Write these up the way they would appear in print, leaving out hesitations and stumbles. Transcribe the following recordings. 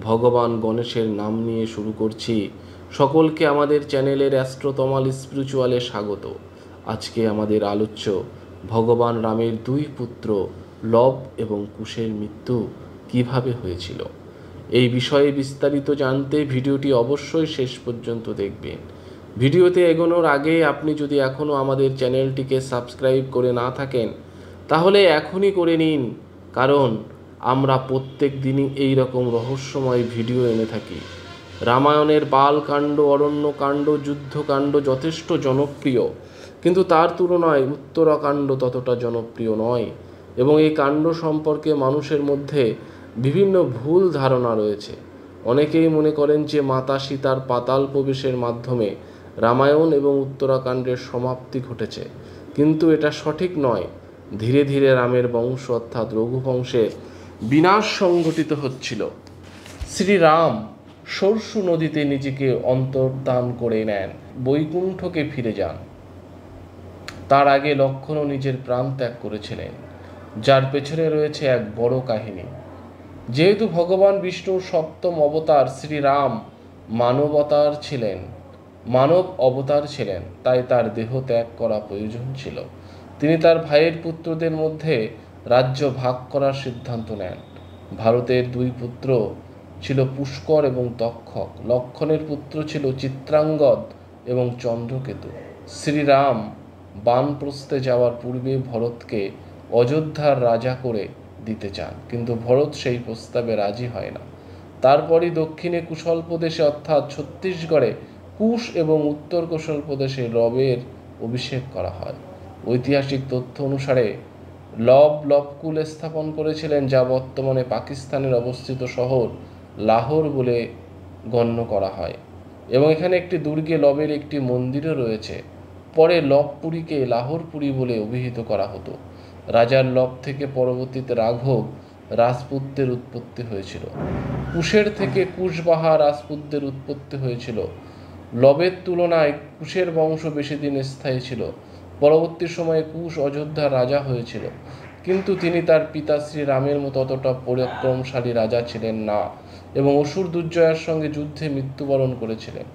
ভগবান গণেশের নাম নিয়ে শুরু করছি। সকলকে আমাদের চ্যানেলের অ্যাস্ট্রোতমাল স্পিরিচুয়ালে স্বাগত। আজকে আমাদের আলোচ্য ভগবান রামের দুই পুত্র লব এবং কুশের মৃত্যু কিভাবে হয়েছিল। এই বিষয়ে বিস্তারিত জানতে ভিডিওটি অবশ্যই শেষ পর্যন্ত দেখবেন। ভিডিওতে এগোনোর আগে আপনি যদি এখনও আমাদের চ্যানেলটিকে সাবস্ক্রাইব করে না থাকেন তাহলে এখনই করে নিন, কারণ আমরা প্রত্যেক দিনই এই রকম রহস্যময় ভিডিও এনে থাকি। রামায়ণের বালকাণ্ড, অরণ্যকাণ্ড, যুদ্ধকাণ্ড যথেষ্ট জনপ্রিয়, কিন্তু তার তুলনায় উত্তরাকাণ্ড ততটা জনপ্রিয় নয় এবং এই কাণ্ড সম্পর্কে মানুষের মধ্যে বিভিন্ন ভুল ধারণা রয়েছে। অনেকেই মনে করেন যে মাতা সীতার পাতাল প্রবেশের মাধ্যমে রামায়ণ এবং উত্তরাকাণ্ডের সমাপ্তি ঘটেছে, কিন্তু এটা সঠিক নয়। ধীরে ধীরে রামের বংশ অর্থাৎ রঘুবংশে বিনাশ সংঘটিত হচ্ছিল। শ্রীরাম সরসু নদীতে নিজেকে অন্তর্ধান করে নেন, বৈকুণ্ঠকে ফিরে যান। তার আগে লক্ষ্মণও নিজের প্রাণ ত্যাগ করেছিলেন, যার পেছনে রয়েছে এক বড় কাহিনী। যেহেতু ভগবান বিষ্ণুর সপ্তম অবতার শ্রীরাম মানব অবতার ছিলেন, তাই তার দেহ ত্যাগ করা প্রয়োজন ছিল। তিনি তার ভাইয়ের পুত্রদের মধ্যে রাজ্য ভাগ করার সিদ্ধান্ত নেন। ভারতের দুই পুত্র ছিল পুষ্কর এবং তক্ষক। লক্ষ্মণের পুত্র ছিল চিত্রাঙ্গদ এবং চন্দ্রকেতু। শ্রীরাম বানপ্রস্থে যাওয়ার পূর্বে ভরতকে অযোধ্যার রাজা করে দিতে চান, কিন্তু ভরত সেই প্রস্তাবে রাজি হয় না। তারপরই দক্ষিণে কুশল প্রদেশে অর্থাৎ ছত্তিশগড়ে কুশ এবং উত্তর কুশল প্রদেশে লবের অভিষেক করা হয়। ঐতিহাসিক তথ্য অনুসারে লবকুল স্থাপন করেছিলেন, যা বর্তমানে পাকিস্তানের অবস্থিত শহর লাহোর বলে গণ্য করা হয়, এবং এখানে একটি দুর্গে লবের একটি মন্দিরও রয়েছে। পরে লবপুরীকে লাহোরপুরী বলে অভিহিত করা হতো। রাজার লব থেকে পরবর্তীতে রাঘব রাজপুতদের উৎপত্তি হয়েছিল। কুশের থেকে কুশবাহা রাজপুতদের উৎপত্তি হয়েছিল। লবের তুলনায় কুশের বংশ বেশি দিন স্থায়ী ছিল। পরবর্তী সময়ে কুশ অযোধ্যার রাজা হয়েছিল, কিন্তু তিনি তার পিতা শ্রীরামের মতো অতটা পরাক্রমশালী রাজা ছিলেন না এবং অসুর দুর্জয়ের সঙ্গে যুদ্ধে মৃত্যুবরণ করেছিলেন।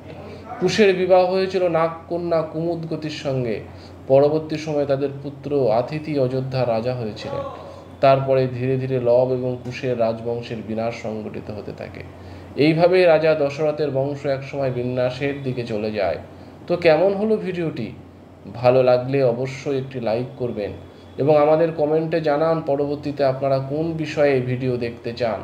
কুশের বিবাহ হয়েছিল নাগকন্যা কুমুদগতির সঙ্গে। পরবর্তী সময়ে তাদের পুত্র আতিথি অযোধ্যার রাজা হয়েছিলেন। তারপরে ধীরে ধীরে লব এবং কুশের রাজবংশের বিনাশ সংঘটিত হতে থাকে। এইভাবেই রাজা দশরথের বংশ একসময় বিনাশের দিকে চলে যায়। তো কেমন হলো ভিডিওটি? ভালো লাগলে অবশ্যই একটি লাইক করবেন এবং আমাদের কমেন্টে জানান পরবর্তীতে আপনারা কোন বিষয়ে ভিডিও দেখতে চান।